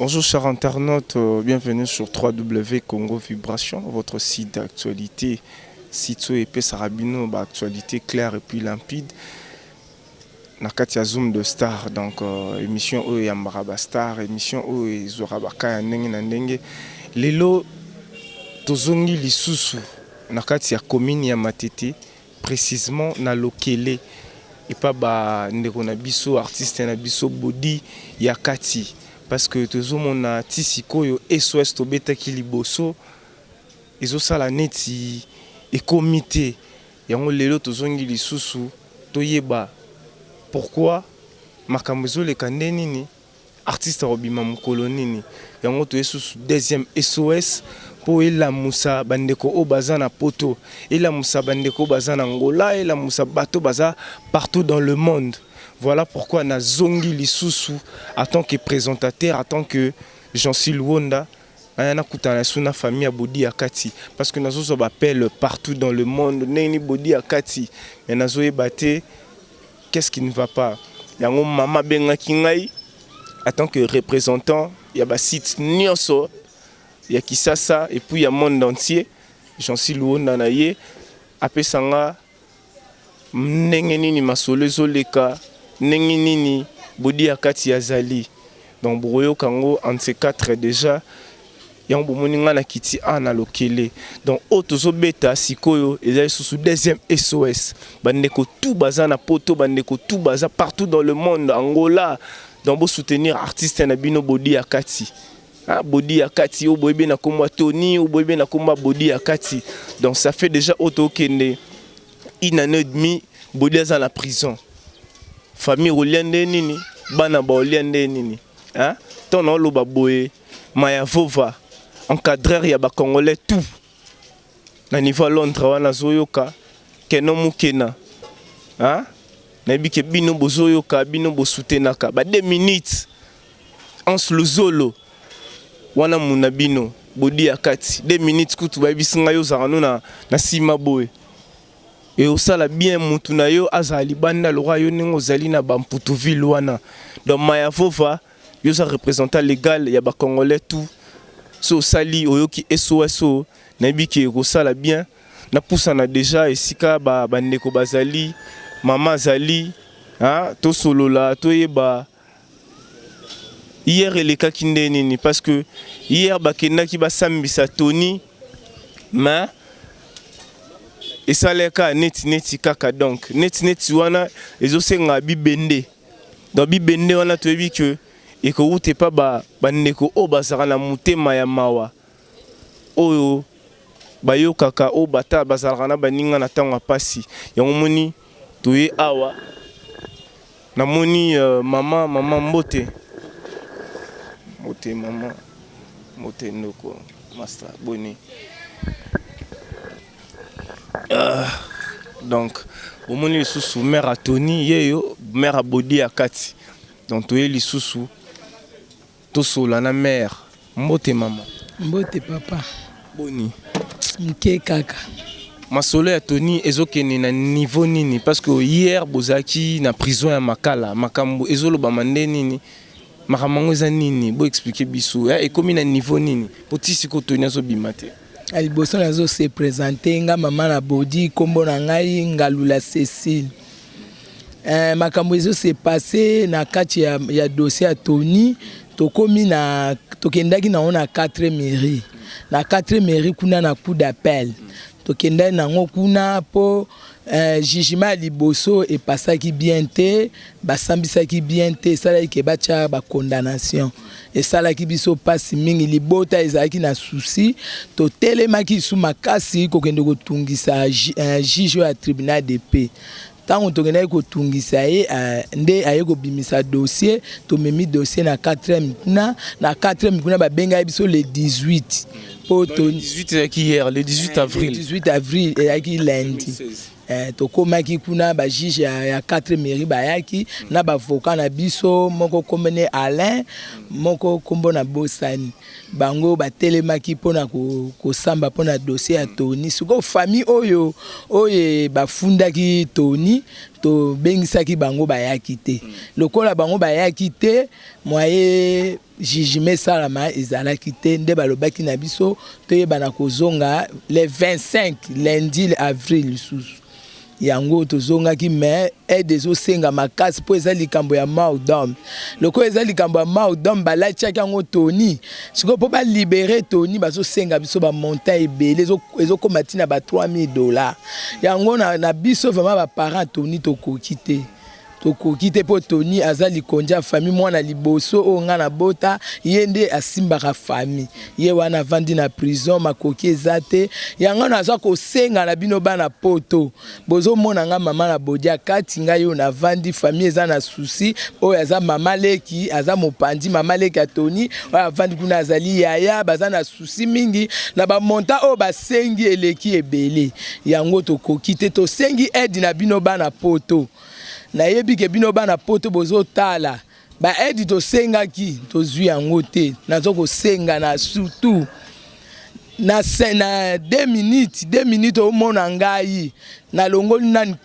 Bonjour chers internautes, bienvenue sur 3W Congo Vibration, votre site d'actualité, site épais Sarabino, actualité claire et puis limpide. Nakatia Zoom de Star, donc émission où il y a Maraba Star, émission où il y a Baka Nenge. Lelo Tozongi Lisusu, Nakatia commune ya Matete, précisément na lokele. Et pas ba ndeko na biso artiste na biso body ya kati. Parce que tout mon a tisiko yo SOS tobeta ki liboso izo sala neti e comité yango lelo tozongi lisusu toyeba pourquoi makambo zo le kande nini artiste robima mukolo nini yango to lisusu deuxième SOS po ela musa bandeko o baza na poto ela musa bandeko baza na Angola ela musa bato baza partout dans le monde. Voilà pourquoi na zongi lisusu en tant que présentateur, en tant que Jean-Sil Wonda, na kutana suna famille à Body Akati parce que nazo so appelle partout dans le monde neni Body Akati mais nazo ebate qu'est-ce qui ne va pas yango mama benga kingai en tant que représentant il y a ba site nyonso ya Kisasa et puis il y a monde entier Jean-Sil Wonda na ye apesanga ndenge nini masolo zoleka Nengi nini Body Akati azali donc broyo kango en ces quatre déjà yang bomoninga na kiti ana lokele donc otozo beta sikoyo ezali sous deuxième SOS bandeko tout baza na poto bandeko tout baza partout dans le monde Angola donc bo soutenir artiste na bino Body Akati Body Akati o boyebe na komba Tony o boyebe na komba Body Akati donc ça fait déjà auto kende une année et demie Body aza na prison. Famille Oliande nini, bana ba Oliande nini, hein? Ton olo baboye, maya vova, encadreur ya ba Congolais tout. Na niveau Londres wana zoyoka, keno mukena, hein? Na bike bino bozoyoka, bino bosutenaka, ba 2 minutes. Ans luzolo, wana muna bino, Body Akati, 2 minutes kutu ba bisinga yo zarano na sima boye. Et au sala bien mutuna yo azali banda le roi yo ningo zali na Bamputuville wana donc maya vova yo za représentant légal ya ba Congolais tout so sali oyoki SOS na biki ko sala bien na poussana déjà esika ba bandeko bazali mama zali to solola to yeba hier eleka kinde nini parce que hier bakenda ki basambisa Tony mais et ça les cas neti kaka donc neti wana ezosenga bibende donc bibende wana toyebi que et que ou t'es pas bandeko o bazara na mutema ya mawa oyo bayo kaka o bata bazara na baninga na tanga pasi yango moni toye awa na moni mama mbote mama mbote ndoko master boni. Donc, au moment où sous mère à Tony, yeyo mère à Body Akati. Donc, tu es les sous tout seul la mère. Mbote maman. Mbote papa. Boni. Mke kaka. Ma solo à Tony ezokene na niveau nini parce que hier bozaki na prison ya Makala, makambo ezolo bamande nini. Makamango za nini bo expliquer biso et comme na niveau nini. Potisi ko Tony azo bimate. Aliboso nazo se présenter nga mama na Body kombo na ngai Ngalula Cécile. Makambo ezo se passé na kati ya dossier ya Tony tokomi na tokendaki na ona 4 mairie. Na 4 mairie kuna na coup d'appel. Tokenda na ngo kuna po jugement liboso et passaki bien te basambisaki bien te sala ke bacha ba condamnation et sala ki biso pasi mingi libota ezaki na souci to telemaki sous makasi ko kende ko tungisa juge ya tribunal de paix tango tokenda ko tungisa nde ayeko bimisa dossier to memi dossier na 4e na 4e kuna ba benga biso le 18 le 18 hier, le 18 avril. Le 18 avril et lundi. tokomaki kuna ba juge ya 4 mairie bayaki na ba avocat na biso moko komene Alain moko kombo na Bosani bango batelemaki mpona kosamba mpona dossier ya Tony siko famille oyo bafundaki Tony to bengisaki bango bayaki te lokola bango bayaki te moye jugement salama ezalaki te nde balobaki na biso toyebana kozonga le 25 lundi avril lisusu yango tozongaki mais aide ezosenga makasi mpo eza likambo ya maudom lokola eza likambo ya maudom balatiaki yango Tony sikoyo mpo balibere Tony bazosenga biso bamontant ebele ezokoma ntina ba $3000 yango na biso vraiment baparent Tony tokoki te po Tony aza likonzi ya famille mwana liboso oyo nga na bota ye nde asimbaka famille ye wana avandi na prison makoki eza te yango naza kosenga na bino bana poto bozomona nga mama na bodia kati ngai oyo navandi famille eza na susi oyo aza mama leki aza mopandi mama leki ya Tony oyo avandi kuna azali yaya baza na susi mingi na bamonta oyo basengi eleki ebele yango tokoki te tosengi aide na bino bana poto na yebi ke bino bana poto bozo tala ba aide tosengaki tozwi yango te nazo kosenga na surtout na 2 minutes omona ngai na longoli nani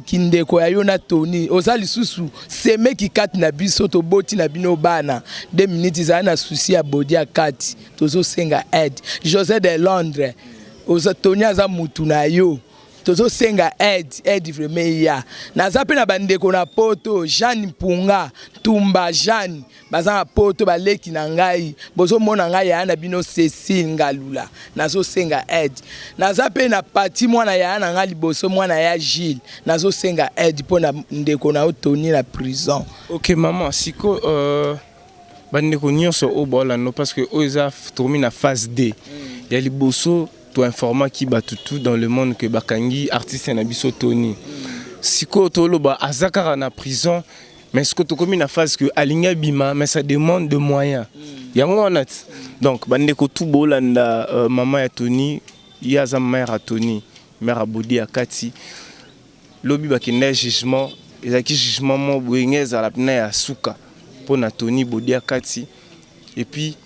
kindeko ya yo na Tony oza lisusu semeki kati na biso toboti na bino bana 2 minutes za na souci ya bodi ya kati tozo senga aide José de Londres oza Tony aza mutu na yo tozo senga aide vraiment ya naza pe na bandeko na poto Jeanne Mpunga Tumba Jeanne baza na poto baleki na ngai bozo mona ngai ya na bino Cécile Ngalula nazo senga aide naza pe na pati mwana ya na ngai liboso mwana ya Gilles nazo senga aide pona ndeko na Tony na prison. OK maman siko bandeko nyonso o bolano parce que oza tourmi na phase D ya liboso to informa ki batutu dans le monde que bakangi artiste na biso Tony siko tolo ba azakara na prison mais siko to komi na phase que alinga bima mais ça demande de moyens yango onat donc bandeko tout bolanda maman ya Tony ya za mère à Tony mère à Bodi ya Kati lobi bakenda jugement ezaki jugement mo bwengeza la pna ya suka pona Tony Bodi ya Kati et puis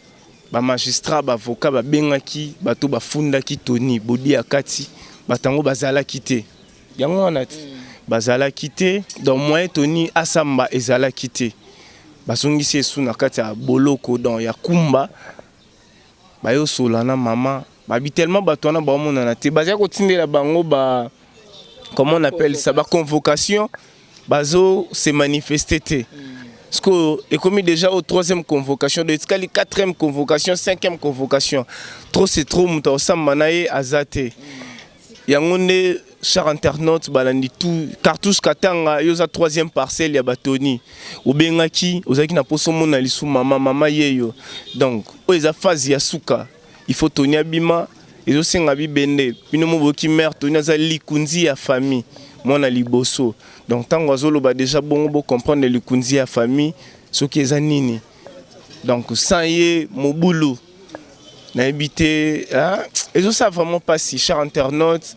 ba magistrat ba avocat ba bengaki bato bafundaki Tony Bodi ya Kati batango bazala kité yango wana bazala kité donc moi Tony asamba ezala kité basongisi esu na kati ya boloko donc ya kumba bayo solana mama babi tellement bato na ba mona na te bazia kotindela bango ba comment on appelle ça ba convocation bazo se manifester te. Parce que commis déjà au 3e convocation, de 4e convocation, 5e convocation. Trop c'est trop, mouta osam manaye azate. Yangonde char internaute balandi tout cartouche katanga yoza 3e parcelle ya batoni. Obengaki ozaki na poso mona lisu mama yeyo. Donc oza phase ya suka. Il faut Tony abima ezo senga bibende. Bino moboki mère Tony azali kunzi ya famille. Mwana liboso donc tango azolo ba déjà bon comprendre le kunzi ya famille ce qui est nini donc sans ye mobulu na habité hein et ça vraiment pas si cher internaute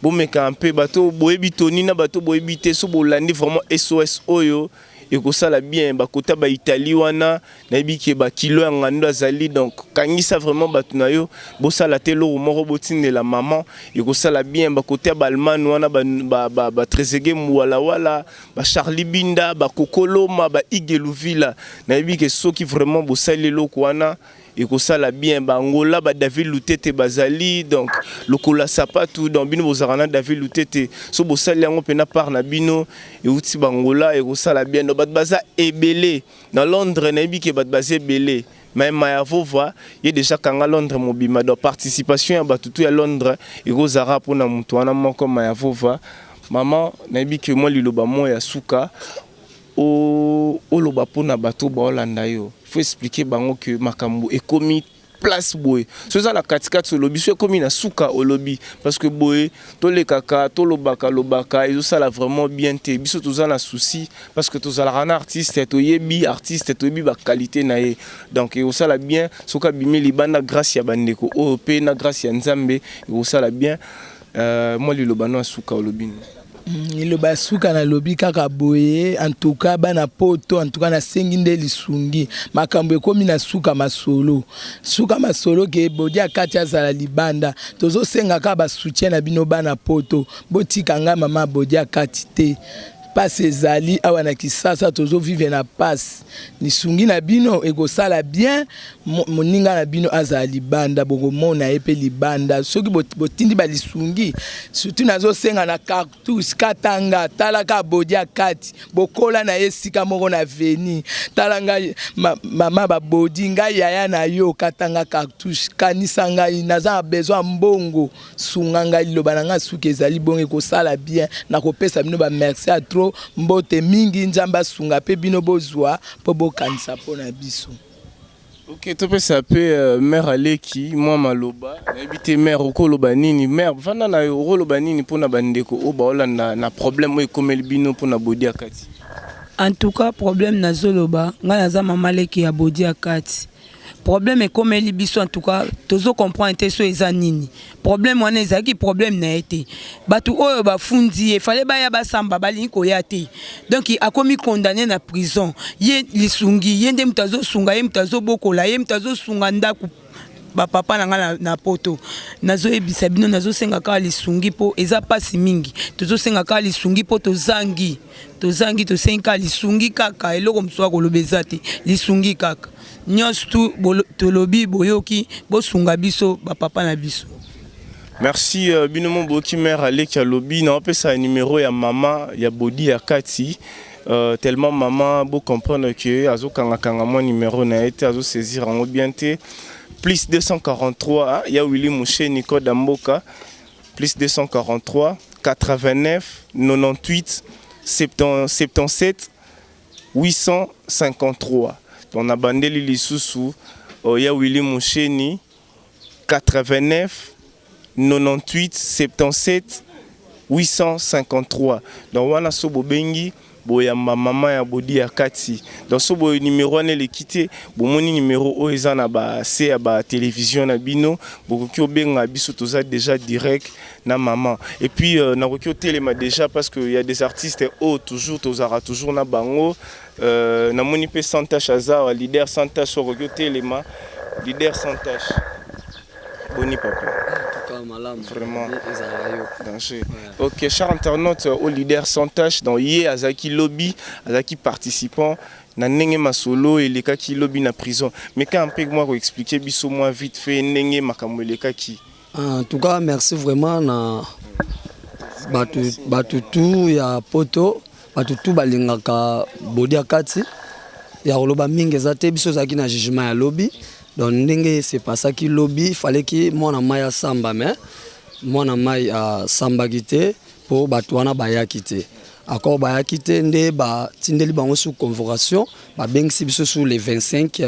bon mais un peu bateau boyebi Tony na bateau boyebi so bolandi vraiment SOS oyo et que ça la bien ba kota ba Italie wana na biki ba kilo ngando azali donc kangisa vraiment batuna yo bo sala telo moko botinde la maman et que ça la bien ba kota ba Allemagne wana ba Trezeguet wala ba Charlie Binda ba Kokoloma ba Igeluvila na biki soki vraiment bo sala loko wana et que ça la bien ba Angola ba David Lutete bazali donc lokola sapatu donc bino bozarana David Lutete so bo sala yango pena par na bino et uti bangola et que ça la bien bat baza ebele dans Londres na biki bat baza ebele mais maya vova y déjà kanga Londres mobima do participation ya batutu ya Londres et que zara pona mutu wana moko maya vova maman na biki moi liloba mo ya suka o loba pona bato ba Holanda yo faut expliquer bango que makambo est commis place boy so za la katikati so lobi so commis na suka au lobby parce que boy to le kaka to lobaka et ça la vraiment bien té biso to za na souci parce que to za la rana artiste to yebi artiste to yebi ba qualité na ye donc et ça la bien so ka bimi libanda grâce ya bandeko o pe na grâce ya nzambe et ça la bien moi liloba no asuka olobini liloba suka na lobi kaka boye en tout cas bana poto en tout cas na sengi nde lisungi makambo ekomi na suka masolo ke bodi akati azala libanda tozo senga ka ba soutien na bino bana poto botika nga mama bodi akati te passe ezali awa na kisasa tozo vivre na passe lisungi na bino ekosala bien moninga na bino azala libanda bokomona ye mpe libanda soki botindi balisungi surtout nazo senga na cactus katanga talaka bodi akati bokola na ye sika moko na veni talanga mama babodi ngai yaya na yo katanga cactus kanisa ngai naza na besoin mbongo sunga ngai liloba na ngai suki ezali bongo ekosala bien nakopesa bino ba merci à trop mbote mingi nzamba sunga pe bino bozwa po bokanisa pona biso. Ok, topesa pe mère Aleki moi maloba habité mère okoloba nini mère vanda na okoloba nini pona bandeko o baola na problème o ekomeli bino pona bodi akati. En tout cas problème na zoloba nga naza mama Aleki ya bodi akati. Problème est comme les biso en tout cas tozo comprendre te so eza nini problème wana ezaki problème na été batu oyo bafundi e fallait ba ya basamba bali ko ya te donc a commis condamné na prison ye lisungi ye ndem tazo sunga ye mtazo bokola ye mtazo sunga ndaku ba papa na na poto nazo ebisa bino nazo senga ka lisungi po eza pasi mingi tozo senga ka lisungi po tozangi to senga lisungi kaka eloko mswa ko lobezati lisungi kaka nyonso tolobi boyoki bosunga biso ba papa na biso. Merci binomo boki mère Aleki alobi na pesa numéro ya mama ya bodi ya kati tellement maman bo comprendre que azo kanga mon numéro na été azo saisir en bien te plus 243 ya Willy Mouché Nico Damboka plus 243 89 98 77 853. On a bandé les sous ya Willy Moucheni 89 98 77 853. Donc wana sobo bengi boya maman ya bodi ya kati. Donc sobo numéro ane le quitter bomoni numéro o eza na ba C ya ba télévision na bino bokoki obenga biso toza déjà direct na maman. Et puis na koki telema déjà parce que il y a des artistes toujours tozara toujours na bango na moni pe sans tâche azar leader sans tâche sur koki telema leader sans tâche. Boni papa. Vraiment danger. Ok, chers internautes, au leader sans tâche dans Yé Azaki Lobby, Azaki participant, na nenge masolo et les kaki lobby na prison. Mais quand un peu moi expliquer biso moi vite fait nenge makambo les kaki. En tout cas, merci vraiment na batutu ya poto, batutu balingaka bodi akati. Ya loba mingi zate biso zaki na jugement ya lobby. Donc ndenge c'est pas ça qui lobby, fallait que mwana maya samba mais mwana maya samba kité pour batwana bayaki te. Encore bayaki te nde ba tindeli bango sous convocation, ba bengisi biso sous les 25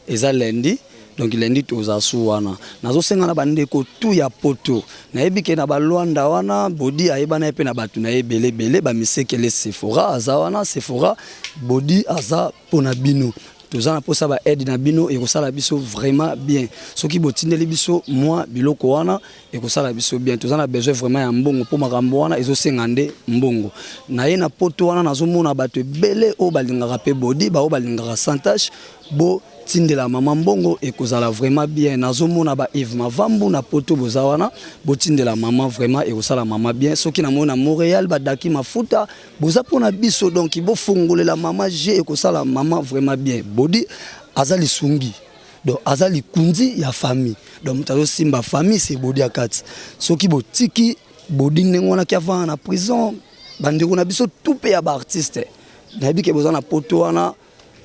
eza lundi. Donc lundi toza sou wana. Nazo senga na bandeko tout ya poto. Na yebike na balwanda wana bodi ayeba na pe na batu na ebele bele ba misekele Sephora aza wana Sephora bodi aza pona bino. Toza na posa ba aide na bino et kosala biso vraiment bien. Soki botindeli biso moi biloko wana et kosala biso bien. Toza na besoin vraiment ya mbongo po makambo wana ezo sengande mbongo. Na ye na poto wana nazo mona bato bele o balingaka pe bodi ba o balingaka santage bo tindela mama mbongo et kozala vraiment bien. Nazo mona ba Yves Mavambu na poto bozawana bo tindela mama vraiment et kosala mama bien. Soki na mona Montréal ba daki mafuta boza pona biso donc bo fongolela mama G et kosala mama vraiment bien. Bodi azali sungi donc azali kundi ya famille donc mutazo simba famille c'est bodi akati soki botiki bodi nengona ki avant na prison bandeko na biso tout pe ya ba artiste na bike boza na poto wana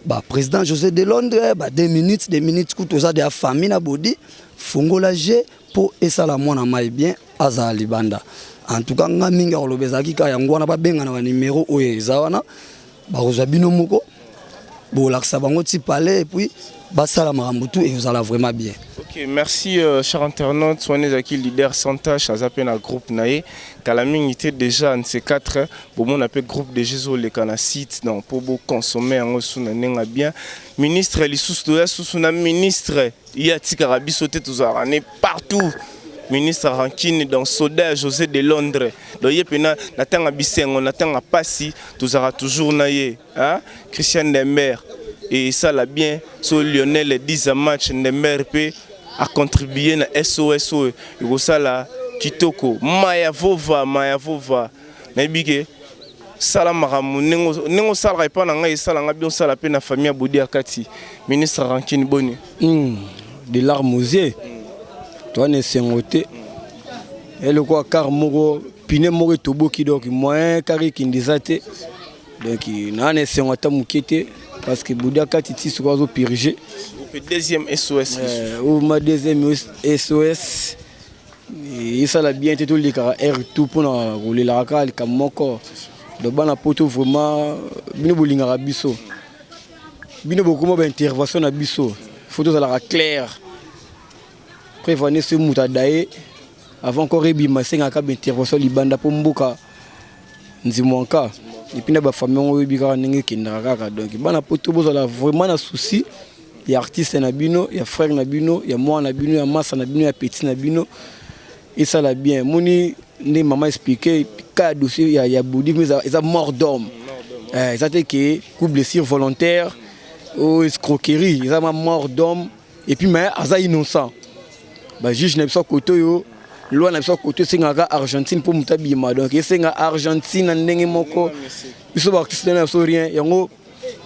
ba président José de Londres ba 2 minutes kutoza de famille na bodi fongola G pour esala mwana mai bien azali banda en tout cas nga minga olobezaki ka yango wana ba benga na numéro oyo ezawana ba rozabino moko bon là ça va ngoti parler et puis basala marambutu et vous allez vraiment bien. Ok, merci chers internautes, soignez Zaki leader sans tâche à zappen à groupe naé Kalaming était déjà en ces 4 bon on appelle groupe de Jésus les kana site donc pour beau consommer en sous na bien ministre li sous na ministre il y a tikarabi sauter tous arane partout ministre Rankine dans Soda José de Londres. Donc yé pena natanga bisengo natanga pasi tuzara toujours naye, hein? Christian Nemer et ça l'a bien so Lionel 10 match Nemer peut a contribué na SOS et ça la kitoko Maya Vova na bige sala maramu nengo sala pas na ngai sala nga bien sala pe na famille Bodi Akati ministre Rankine Boni de larmes aux yeux toi ne sengote et le quoi car moko pine moko toboki donc moyen kari kindizate donc na ne sengote mukete parce que Bodi Akati ti so zo purger deuxième SOS ou ma deuxième SOS et ça l'a bien été tout les car air tout pour rouler la rakal comme moko de bana poto vraiment bino bolinga biso bino beaucoup mo intervention na biso photo ça la claire prévenir ce muta daé avant encore ebima senga ka intervention libanda po mboka nzimonka et puis na ba famille on ebika ndenge kindaka kaka donc bana poto bozo la vraiment na souci ya artiste na bino ya frère na bino ya moi na bino ya massa na bino ya petit na bino et ça l'a bien moni ne maman expliqué cas dossier il y a Bodi mais ils a mort d'homme ça fait que coup blessure volontaire ou escroquerie ils a mort d'homme et puis mais aza innocent ba juge na biso koto yo loi na biso koto singaka Argentine pour mutabima donc singa Argentine ndenge moko biso ba artiste na biso rien yango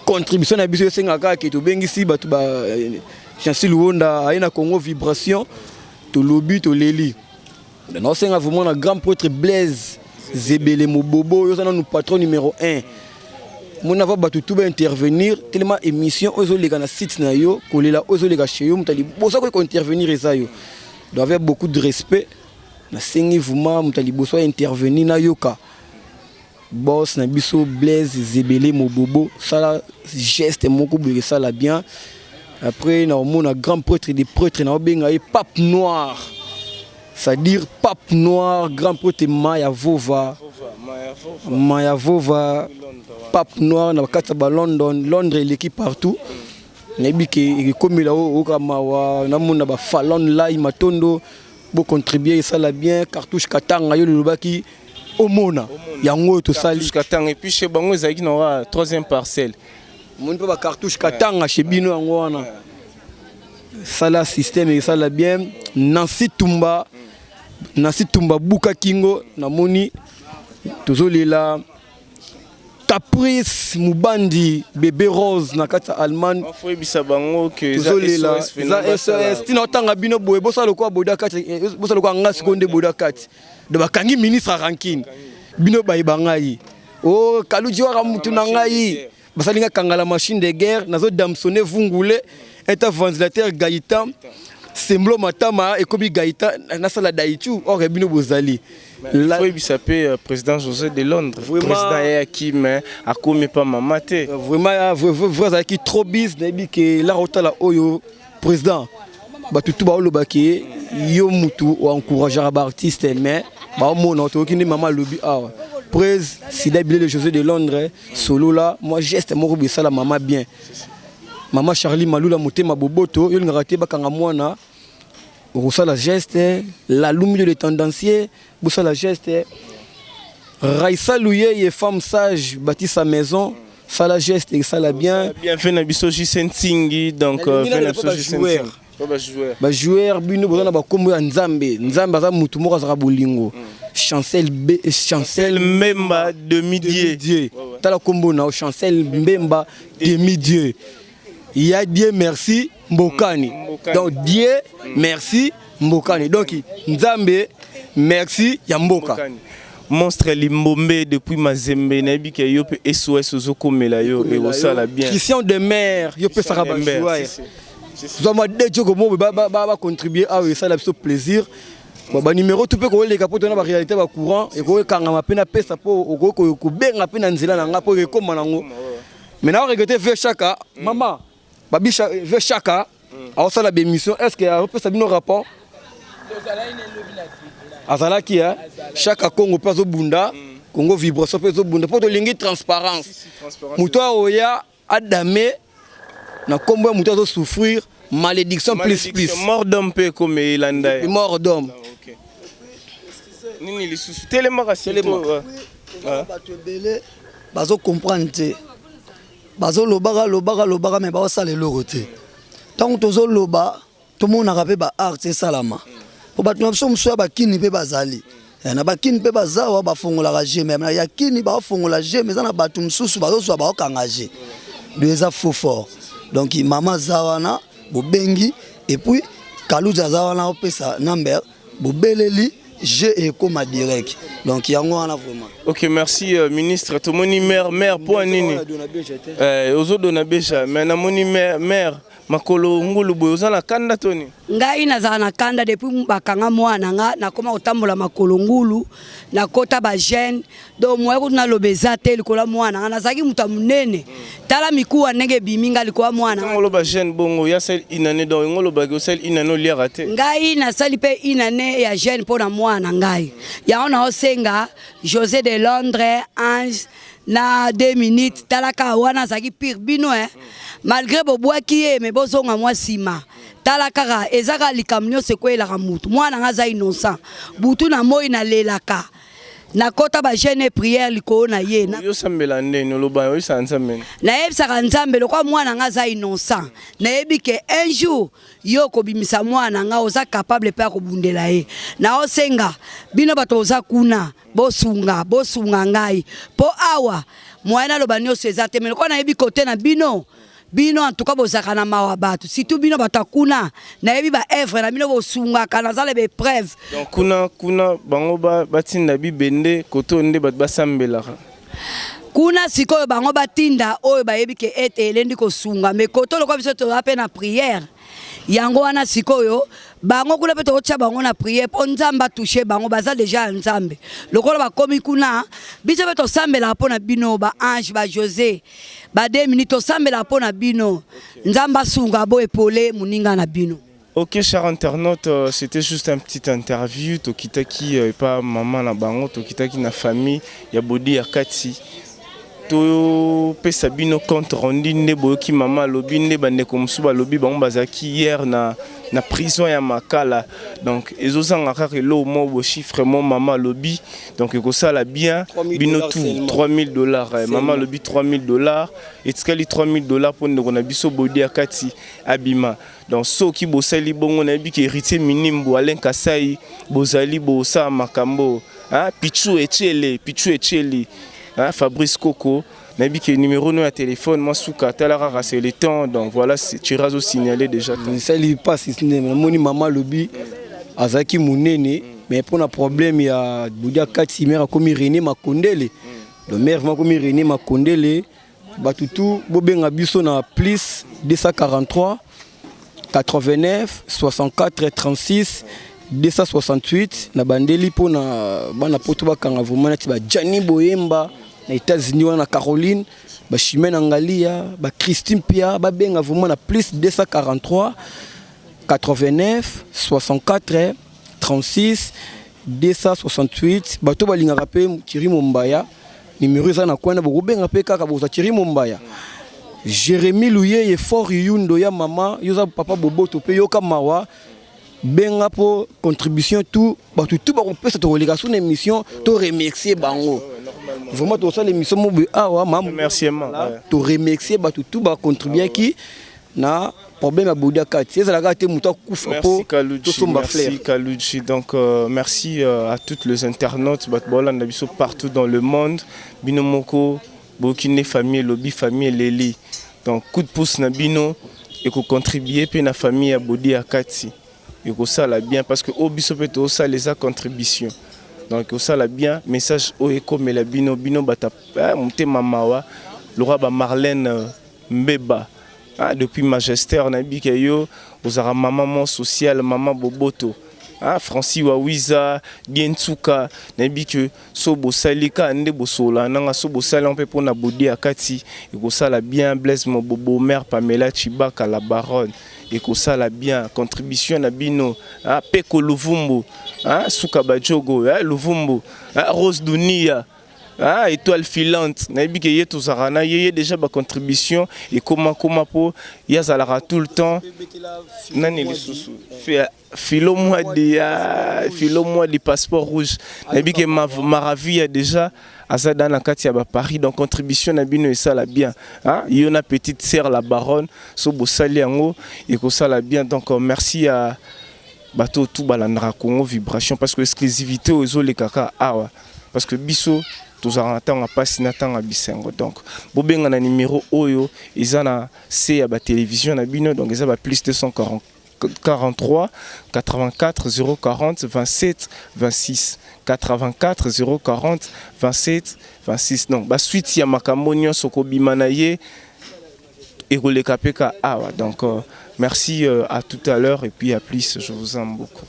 contribution na biso singaka ke to bengisi batu ba Chancel Wonda aina Congo vibration to lobby to leli non c'est vraiment un grand prêtre Blaise Zebele Mobobo yo nous patron numéro 1 mon ava batu tout intervenir tellement émission ozo lega na site na yo kolela ozo lega chez yo mutali bosa ko intervenir eza yo doit avoir beaucoup de respect na sengi vraiment mutali bosa intervenir na yoka boss na biso Blaise Zebele Mobobo ça geste moko boye ça la bien après na mon grand prêtre des prêtres na benga pape noir. C'est-à-dire pape noir, grand prêtre Maya Vova, pape noir, na bakata Londres l'équipe partout. Nebi ke comme là au Kamawa, na mona ba Fallon là il matondo bo contribuer ça la bien cartouche katanga yo le baki omona yango to sali katanga et puis chez bango ezaki na troisième parcelle. Mon pa ba cartouche katanga chez bino yango wana. Ça la système et ça la bien Nancy Tumba Buka Kingo namoni tozolela Caprice Mubandi bébé Rose na kata Allemagne faut ebisa bango que tozolela za SOS tina tanga bino boye bosa lokwa boda kati bosa lokwa ngasi konde boda kati de bakangi ministre Rankine bino bayi bangai oh kaluji wa mutu na ngai basalinga kangala machine de guerre nazo damsonner vungule eta ventilateur Gaïtan Semblo Matama et Kobi Gaïtan nasala daichu or bino bozali la faut bisaper président José de Londres président Yakim a commis pas mamate vraiment vrai qui trop bis nebi que la rotala oyo président batutu ba olobaki yo mutu o encourager ba artiste mais ba mona to kini mama lobi ah presse Sida Bilé José de Londres solo là moi geste moko bi sala mama bien. Maman Charlie Malula Motema Boboto, il n'a raté bakanga mwana. Rosa la geste, la lumière de tendancier, Bossa la geste. Raïssa Louye est femme sage, bâtit sa maison, ça la geste et ça la bien. Bien fait Nabiso Jisentingi, donc fait Nabiso Jisentingi. Ba joueur bino bozana ba kombo ya Nzambe, Nzambe za mutu moko za bolingo. Chancel Mbemba demi-dieu. Tala kombo na Chancel Mbemba demi-dieu. Il y a Dieu merci Mbokani. Donc Dieu merci Mbokani. Donc Nzambe merci Yamboka. Monstre Limbombe depuis Mazembe nabi ke yo pe SOS ozokomela yo et ça la bien. Christian de mer yo pe saka ba jouer. Zoma de joko mo ba contribuer à ça la plaisir. Ba numéro tout pe ko le kapoto na ba réalité ba courant et ko kanga ma pena pesa po ko benga pena nzela na nga po ko manango. Maintenant regretter vers chaka maman Babisha veut chaka a ça la émission est-ce que a repère bino rapport azala qui a chaka Congo pas au bunda Congo vibration pas au bunda pour de lingi transparence muto oya adamé na kombo muto zo souffrir malédiction plus mort d'homme peu comme Ilanda mort d'homme nini lisusu telema kasito bato ebele bazo comprendre te bazo lobaka mais bazosala eloko te ntango tozoloba tomonaka mpe baart esalama po bato na biso mosusu ya bakini mpe bazali na bakini mpe bazawa bafongolaka je me ya kini baofongola je me eza na bato mosusu bazozwa baokanga je do eza faux fort donc mama aza wana bobengi epuis kaluzi aza wana opesa number bobeleli je ekoma direct donc yango wana vraiment. Ok, merci ministre. Tomoni maire pour nini ozodona beja mais namoni maire makolo ngulu boyoza na kanda toni ngai nazala na kanda depuis bakanga mwana nga nakoma kotambola makolo ngulu nakota ba jeune do moya kuna lobeza te likola mwana nga nazaki muta munene tala mikuwa ndenge biminga likola mwana ngolo ba jeune bongo ya sel inane do ngolo ba ko sel inane liara te ngai na sali pe inane ya jeune pona mwana ngai ya ona osenga José de Londres Ange na 2 minutes talaka wana zaki pire bino malgré bobwaki ye me bozonga mwa sima talaka ezaka likamnyo sekwela mutu mwana ngaza innocent butu na moi na lelaka na kota ba jeune prière liko na ye na yo sambela ndeni loba yo sanzamene na yebisaka nzambe lokwa mwana ngaza innocent na yebike un jour yo kobimisa mwana nga oza capable pe akobundela ye na osenga bino bato oza kuna bosunga ngai po awa mwana loba nyonso eza te meloko na yebi kote na bino en tout cas bozaka na mawa bato surtout bino bato kuna na yebi ba œuvre na bino bosunga kana zale be preuve donc kuna bango batinda bibende koto nde bato basambelaka kuna sikoyo bango batinda oyo bayebi ke ete elendi kosunga mais koto lokwa biso to ape na prière yango wana sikoyo bango kula pe tocha bango na prière po nzamba toucher bango baza déjà nzambe lokola bakomi kuna biso pe to sambela pona bino ba ange ba José ba 2 minutes to sambela pona bino nzamba sunga bo epole muninga na bino. Ok, chers internautes, c'était juste un petit interview. Tokitaki pas maman na bango, tokitaki na famille, ya bodi ya kati. To pesa bino compte rendu nde boyoki mama lobi nde bandeko musuba lobi bango bazaki hier na prison ya Makala. Donc ezozanga kaka lo mo bo chiffre mo mama lobi donc ekosala bien bino tout $3000 mama lobi $3000 etikali $3000 pour ndeko na biso bodi ya kati abima. Donc soki bosali bongo na bi ke héritier minimbo Alain Kasai bozali bosa makambo Pichu Echele Fabrice Coco, Nabi numéro de téléphone, moi souka talara c'est le temps donc voilà tu as signalé déjà. Ça lui passe moni maman lobi azaki munene mais pour un problème il y a Boudia Kati mère comme René Makondele. Le maire va comme René Makondele batutu bobenga biso na plus 243 89 64 36 268 na bandeli pona bana poto bakanga vraiment na tiba Jani Boyemba na États-Unis wana Caroline ba Chimène Ngalia ba Christine Pia ba benga vraiment na plus 243 89 64 36 268 bato balingaka pe Thierry Mombaya numéro za na kwenda bo benga pe kaka bo Thierry Mombaya Jérémy Louye et Fort Yundo ya mama yoza papa boboto pe yoka mawa benga pour contribution tout bato tout ba peut cette relégation émission to remercier bango vraiment tout ça l'émission mo awa maman merci to remercier bato tout ba contribuer qui na problème à Boudia Kati c'est la gâté muta kufa po to somba flair. Merci Kaluchi donc merci à tous les internautes bat bolanda biso partout dans le monde binomoko bokine famille lobby famille leli donc coup de pouce na bino et ko contribuer pe na famille à Boudia Kati et que ça la bien parce que au biso peut ça les a contribution donc ça la bien message au éco mais la bino bata monter mamawa le roi ba Marlène Mbeba depuis Magester na bikayo ozara maman social maman boboto Francis Wawiza Dientsuka na bike so bosalika nde bosola nanga so bosala on peut pour na bodi akati et que ça la bien Blaise Mobobo mère Pamela Chibaka la baronne et que ça la bien contribution na bino Peko Luvumbu Suka Bajogo Luvumbu Rose Dunia Ah, étoile filante. Naïbi que yé tozarana yé déjà ba contribution et comment pour yazalara tout le temps. Nani les sous. Filo moi du passeport rouge. Naïbi que Maravi a déjà Azada na kati ya ba Paris donc contribution na bino et ça la bien. Hein? Yona petite sœur la baronne so bosali yango et ko ça la bien donc merci à bateau tout balandra Congo vibration parce que exclusivité aux les kaka awa parce que biso tous en attend pas si n'attend à bisengo donc bobenga na numéro oyo izana c'est à ba télévision na bino donc ils a plus de 243 84 040 27 26 84 040 27 26 non ba suite ya makambo nyonso ko bimana ye et roleka peka awa donc merci à tout à l'heure et puis à plus je vous aime beaucoup.